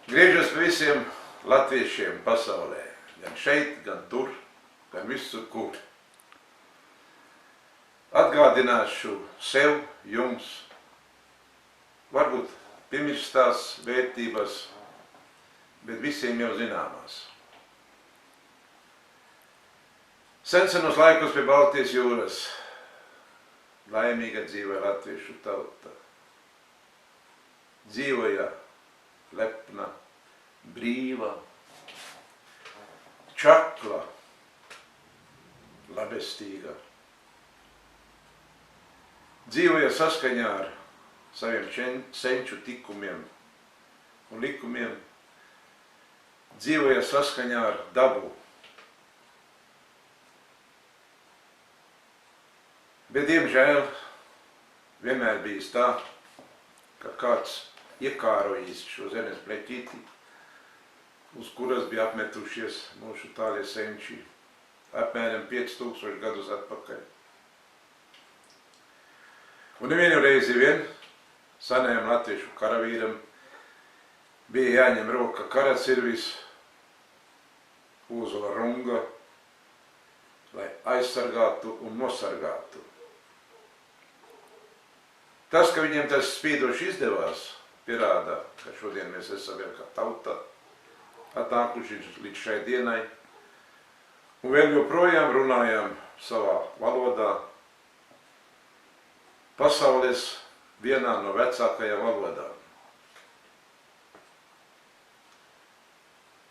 Griežos pie visiem latviešiem pasaulē, gan šeit, gan tur, gan visur, kur. Atgādināšu sev, jums, varbūt piemirstās vērtības, bet visiem jau zināmās. Sensenos laikos pie Baltijas jūras laimīga dzīvoja latviešu tauta. Dzīvoja lepna, brīva, čakla, labestīga. Dzīvoja saskaņā ar saviem senču tikumiem un likumiem. Dzīvoja saskaņā ar dabu. Bet, diemžēl, vienmēr bijis tā, ka kāds iekārojis šo zemes pleķīti, uz kuras bija apmetušies mūsu tālie senči apmēram 5000 gadus atpakaļ. Un nevienu reizi vien senajam latviešu karavīram bija jāņem roka karacirvis, ūzula runga, lai aizsargātu un nosargātu. Tas, ka viņiem tas spīdoši izdevās, pierāda, ka šodien mēs esam vēl kā tauta atnākuši līdz šai dienai un vēl joprojām runājam savā valodā, pasaules vienā no vecākajām valodām.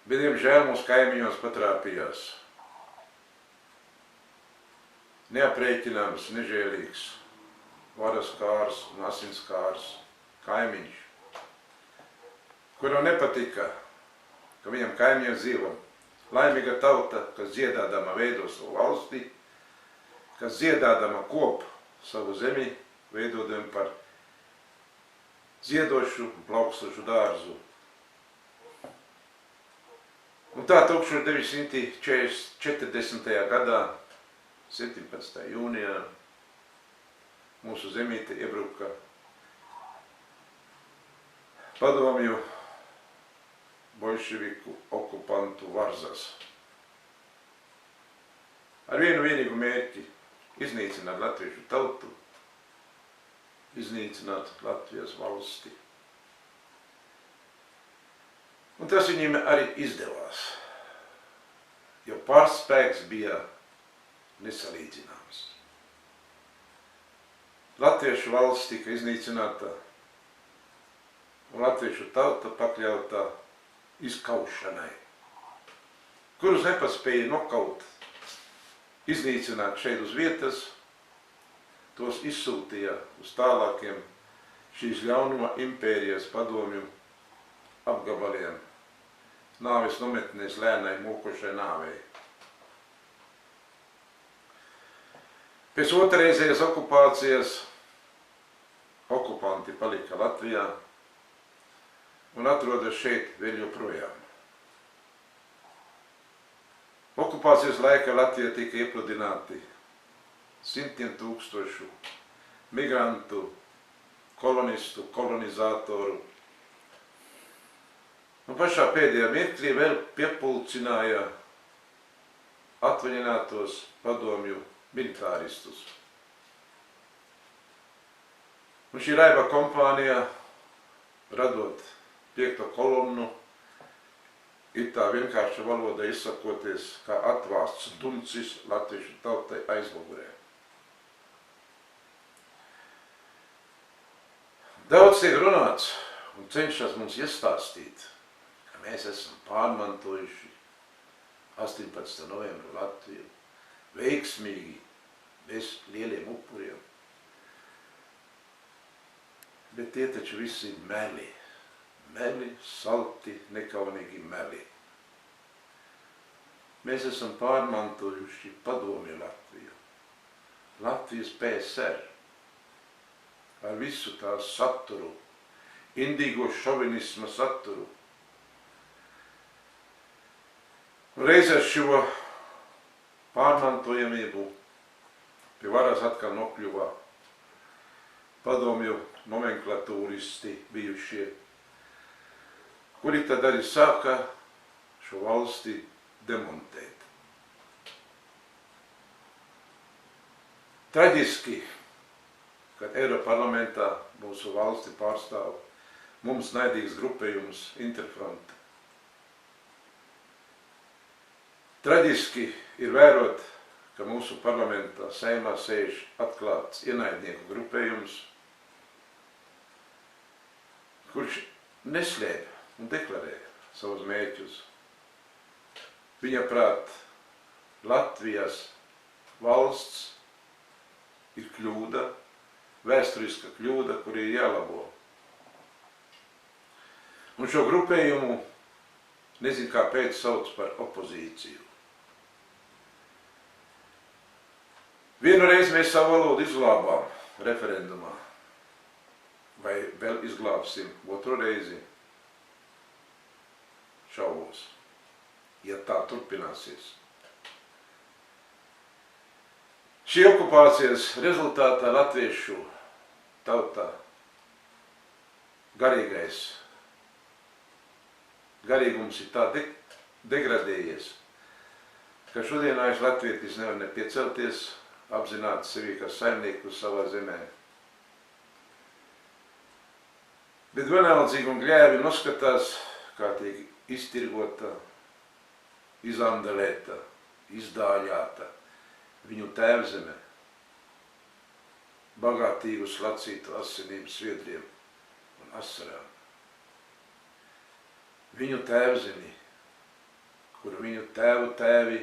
Bet, diemžēl, mūsu kaimiņos patrāpījās neaprēķināms, nežēlīgs, varas kārs un asins kārs kaimiņš, kuram nepatika, ka viņam kaimiņiem dzīvo laimīga tauta, kas dziedādama veido savu valsti, kas dziedādama kop savu zemi, veidodam par ziedošu un plaukstošu dārzu. Un tā 1940. gadā, 17. jūnijā, mūsu zemīte iebruka padomju bolševiku okupantu varzas. Ar vienu vienīgu mērķi – iznīcināt latviešu tautu, iznīcināt Latvijas valsti. Un tas viņiem arī izdevās, jo pārspēks bija nesalīdzināms. Latviešu valsts tika iznīcināta un latviešu tauta pakļauta izkaušanai, kurus nepaspēja nokaut, iznīcināt šeit uz vietas, tos izsūtīja uz tālākiem šīs ļaunuma impērijas padomju apgabaliem, nāves nometnēs lēnai mūkošai nāvei. Pēc otrreizējas okupācijas okupanti palika Latvijā un atrodas šeit vēl joprojām. Okupācijas laikā Latvijā tika iepludināti simtiem tūkstošu migrantu, kolonistu, kolonizatoru. Un pašā pēdējā mirklī vēl piepulcināja atvaļinātos padomju militāristus. Un šī raiba kompānija, radot 5. kolonnu, ir tā vienkārša valoda izsakoties, kā atvāsts duncis latviešu tautai aizmugurē. Daudz tiek runāts un cenšas mums iestāstīt, ka mēs esam pārmantojuši 18. novembra Latviju veiksmīgi, bez lieliem upuriem. Bet tie taču visi ir meli. Meli, salti, nekaunīgi meli. Mēs esam pārmantojuši padomju Latviju. Latvijas PSR. Ar visu tās saturu, indīgo šovinisma saturu. Un reiz ar šo pārmantojamību pie varas atkal nokļuva padomju nomenklatūristi bijušie kuri tad arī sāka šo valsti demontēt. Traģiski, kad Eiroparlamentā mūsu valsti pārstāv mums naidīgs grupējums Interfront. Traģiski ir vērot, ka mūsu parlamentā Saeimā sēž atklāts ienaidnieku grupējums, kurš neslēp un deklarē savus mērķus. Viņa prāt, Latvijas valsts ir kļūda, vēsturiska kļūda, kur ir jālabo. Un šo grupējumu nezinu, kāpēc sauc par opozīciju. Vienu reizi mēs savu valodu izglābām referendumā. Vai vēl izglābsim otru reizi? Šaubos, ja tā turpināsies. Šī okupācijas rezultātā latviešu tautā garīgums ir tā degradējies, ka šodienā latvietis nevar nepiecelties, apzināt sevi kā saimnieku savā zemē. Bet vienaldzīgi un gļēvi noskatās, kā tiek iztirgota, izandelēta, izdāļāta viņu tēvzeme, bagātīgu slacītu asinību sviedriem un asarām. Viņu tēvzemi, kur viņu tēvu tēvi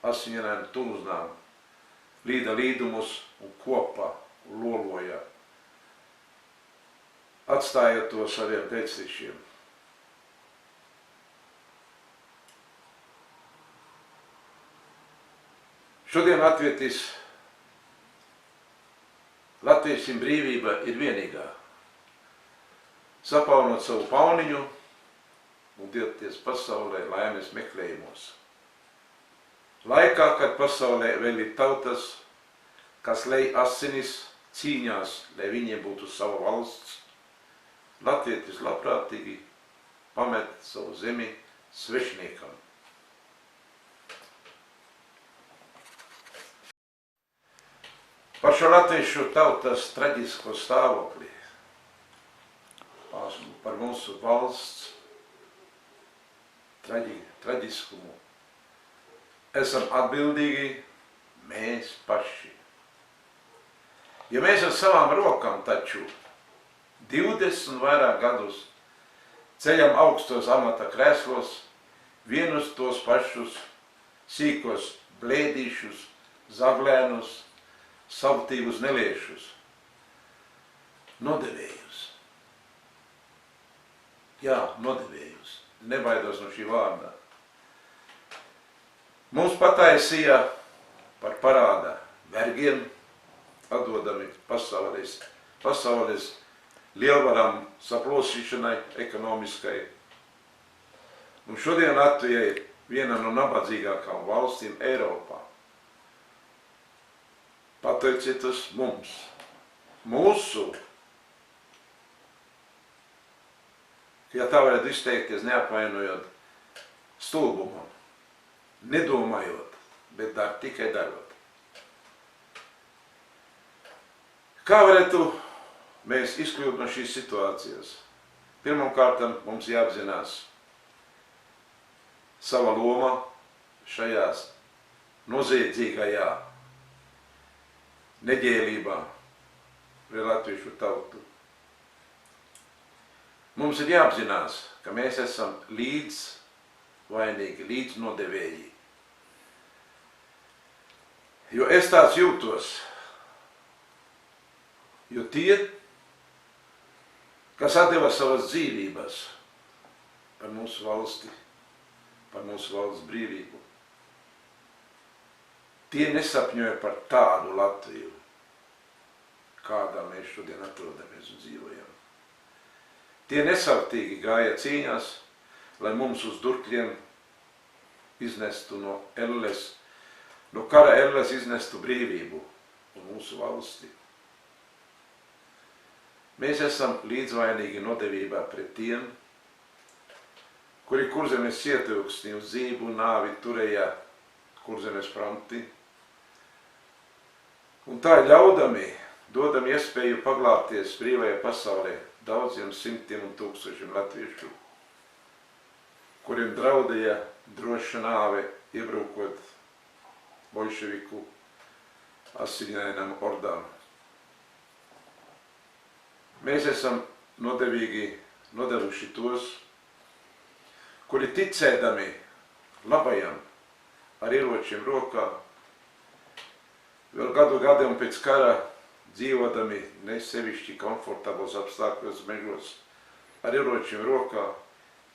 asiņainām tulznām līda līdumus un kopā loloja, atstājot to saviem pēctečiem. Šodien latvietim brīvība ir vienīgā. Sapaunot savu pauniņu un doties pasaulē laimes meklējumos. Laikā, kad pasaulē vēl ir tautas, kas lej asinis cīņās, lai viņiem būtu sava valsts, latvietis labprātīgi pamet savu zemi svešniekam. Par šo latviešu tautas traģisko stāvokli, par mūsu valsts traģiskumu, esam atbildīgi mēs paši. Ja mēs ar savām rokām taču 20 vairāk gadus ceļam augstos amata krēslos, vienus tos pašus sīkos blēdīšus, zaglēnus, savtīvus neliešus, nodevējus. Jā, nodevējus. Nebaidos no šī vārdā. Mums pataisīja par parāda vergiem, atdodami pasaules lielvaram saplosīšanai ekonomiskai. Un šodien Latvija ir viena no nabadzīgākām valstīm Eiropā. Pateicieties mums, mūsu, ja tā varētu izteikties neapvainojot stulbumam, nedomājot, bet tikai darot. Kā varētu mēs izkļūt no šīs situācijas? Pirmkārt, mums jāapzinās sava loma šajās noziedzīgajā neģēlībā pret latviešu tautu. Mums ir jāapzinās, ka mēs esam līdzvainīgi, līdznodevēji. Jo es tāds jūtos, jo tie, kas atdeva savas dzīvības par mūsu valsti, par mūsu valsts brīvību, tie nesapņoja par tādu Latviju, kādā mēs šodien atrodamies un dzīvojam. Tie nesautīgi gāja cīņās, lai mums uz durkļiem iznestu no kara elles iznestu brīvību un mūsu valsti. Mēs esam līdzvainīgi nodevībā pret tiem, kuri Kurzemes cietūksnī uz dzīvu un nāvi turēja Kurzemes fronti. Un tā ļaudami, dodam iespēju paglābties brīvajā pasaulē daudziem simtiem un tūkstošiem latviešu, kuriem draudēja droša nāve iebrukot bolševiku asinainām ordām. Mēs esam nodevīgi nodevuši tos, kuri ticēdami labajam ar ieročiem rokā, vēl gadu gadiem pēc kara dzīvodami nesevišķi komfortablos apstākļos mežos, ar ieročiem rokā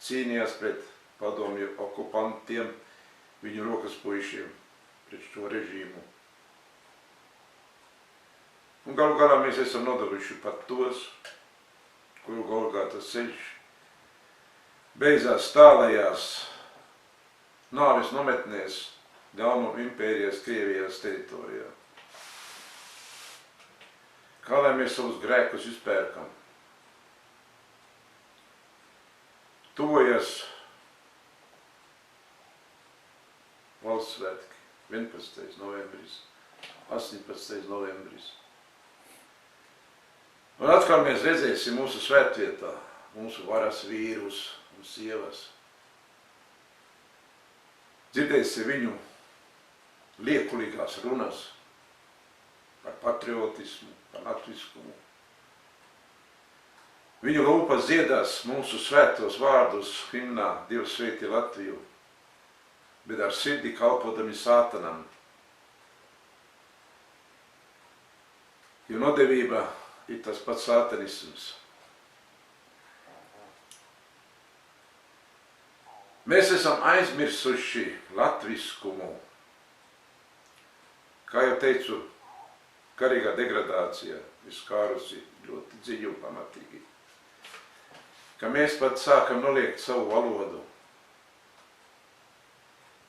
cīnījās pret padomju okupantiem, viņu rokas puišiem, pret šo režīmu. Un galu galā mēs esam nodevuši pat tos, kuru Golgātas ceļš beidzās tālajās nāves nometnēs Galnu impērijas Krievijas teritorijā. Kā lai mēs savus grēkus izpērkam? Tuvojas valsts svētki, 11. novembris, 18. novembris. Un atkal mēs redzēsim mūsu svētvietā, mūsu varas vīrus un sievas. Dzirdēsim viņu liekulīgās runas par patriotismu, par latviskumu. Viņu lūpas dziedās mūsu svētos vārdus himnā Dievs svētī Latviju, bet ar sirdi kalpodami sātanam. Jo nodevība ir tas pats sātanisms. Mēs esam aizmirsuši latviskumu. Kā jau teicu, garīgā degradācija ir skārusi ļoti dziļi un pamatīgi. Ka mēs pat sākam noliegt savu valodu.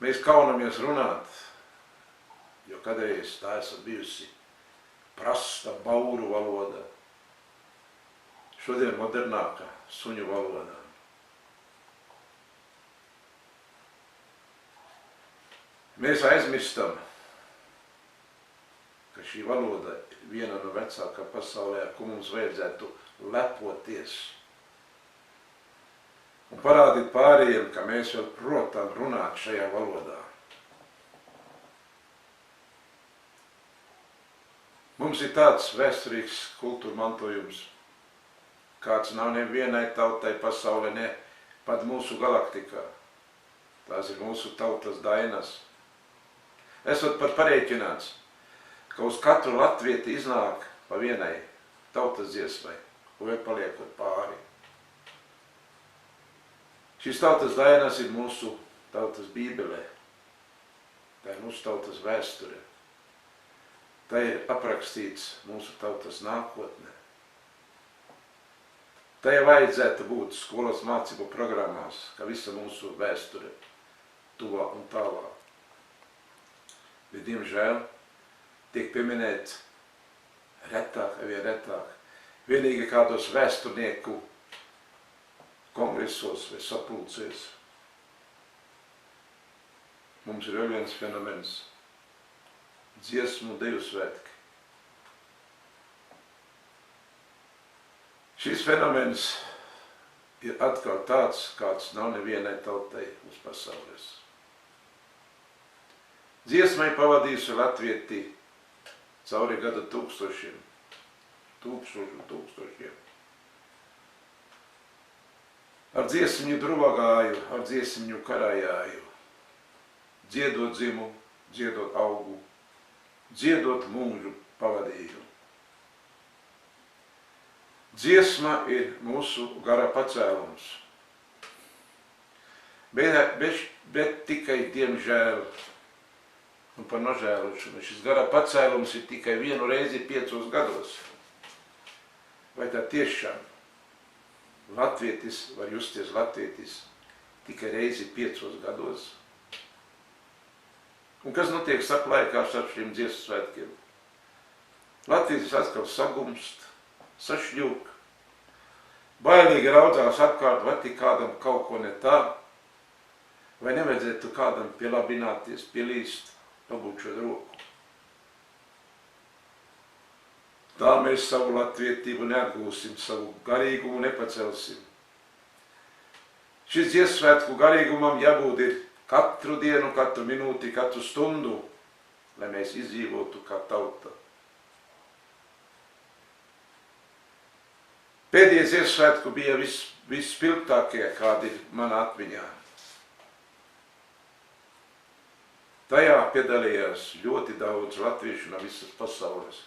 Mēs kaunamies runāt, jo kādreiz tā esam bijusi prasta bauru valoda. Šodien modernāka suņu valoda. Mēs aizmirstam, ka šī valoda ir viena no vecākā pasaulē, ar ko mums vajadzētu lepoties. Un parādīt pārējiem, ka mēs vēl protam runāt šajā valodā. Mums ir tāds vēsturīgs kultūra mantojums, kāds nav nevienai tautai pasaulē, ne pat mūsu galaktikā. Tās ir mūsu tautas dainas. Esot pat pareiķināts, ka uz katru latvieti iznāk pa vienai tautas dziesmai, un vēl paliekot pāri. Šīs tautas dainas ir mūsu tautas bībelē. Tā ir mūsu tautas vēsture. Tā ir aprakstīts mūsu tautas nākotnē. Tā jau vajadzētu būt skolas mācību programmās, ka visa mūsu vēsture tuvā un tālā. Bet, diemžēl, tiek pieminēt retāk vai retāk. Vienīgi kādos vēsturnieku kongresos vai sapulcēs. Mums ir vēl viens fenomens – dziesmu un deju svētki. Šis fenomens ir atkal tāds, kāds nav nevienai tautai uz pasaules. Dziesmai pavadījusi latvieti cauri gadu tūkstošiem. Ar dziesmiņu druvagāju, ar dziesmiņu karājāju, dziedot dzimu, dziedot augu, dziedot mūžu pavadīju. Dziesma ir mūsu gara pacēlums, bet tikai diemžēl un par nožēlušanu. Šis gara pacēlums ir tikai vienu reizi 5 gados. Vai tā tiešām latvietis var justies latvietis tikai reizi 5 gados? Un kas notiek saplaikā starp šiem dziesmu svētkiem? Latvietis atkal sagumst, sašļūk, bailīgi raudzās apkārt, vai tik kādam kaut ko ne tā, Vai nevajadzētu kādam pielabināties, pielīst, pabučot roku? Tā mēs savu latvietību neatgūsim, savu garīgumu nepacelsim. Šis dziesmsvētku garīgumam jābūt ir katru dienu, katru minūti, katru stundu, lai mēs izdzīvotu kā tauta. Pēdējie dziesmsvētku bija visspilgtākie, kādi ir manā atmiņā. Tajā piedalījās ļoti daudz latviešu no visas pasaules.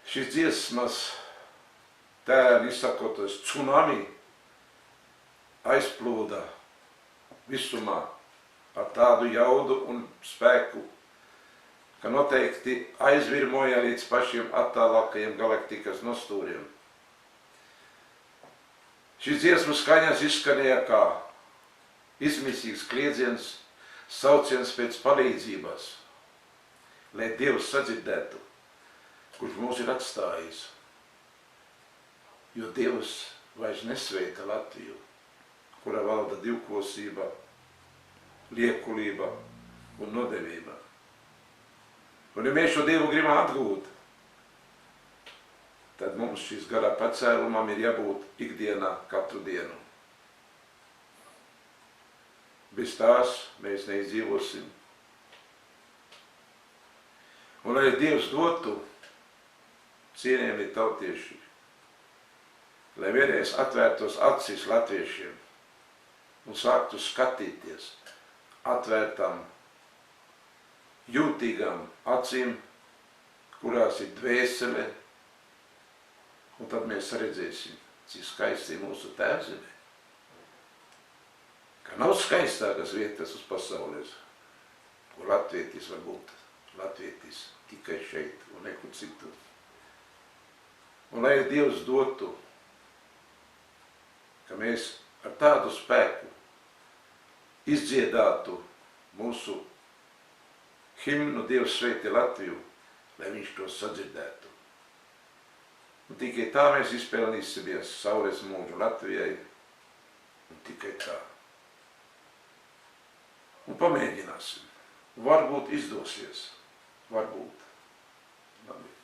Šis dziesmas tēni izsakoties tsunami aizplūda visumā ar tādu jaudu un spēku, ka noteikti aizvirmoja līdz pašiem attālākajiem galaktikas nostūriem. Šis dziesmu skaņas izskanēja kā izmisīgs kliedziens, sauciens pēc palīdzības, lai Dievs sadzirdētu, kurš mūs ir atstājis. Jo Dievs vairs nesveita Latviju, kura valda divkosība, liekulība un nodevība. Un ja mēs šo Dievu gribam atgūt, tad mums šis garā pacēlumam ir jābūt ikdienā katru dienu. Bez tās mēs neizdzīvosim. Un lai Dievs dotu, cienījami tautieši, lai vienreiz atvērtos acis latviešiem un sāktu skatīties atvērtām, jūtīgām acīm, kurās ir dvēsele, un tad mēs redzēsim, cik skaisti ir mūsu tēvzeme. Ka nav skaistākas vietas uz pasaules, kur latvietis var būt latvietis tikai šeit un nekur citur. Un lai Dievs dotu, ka mēs ar tādu spēku izdziedātu mūsu himnu Dievs sveiti Latviju, lai viņš to sadzirdētu. Un tikai tā mēs izpelnīsimies saules mūžu Latvijai, un tikai tā. Un pamēģināsim. Varbūt izdosies. Varbūt. Labi.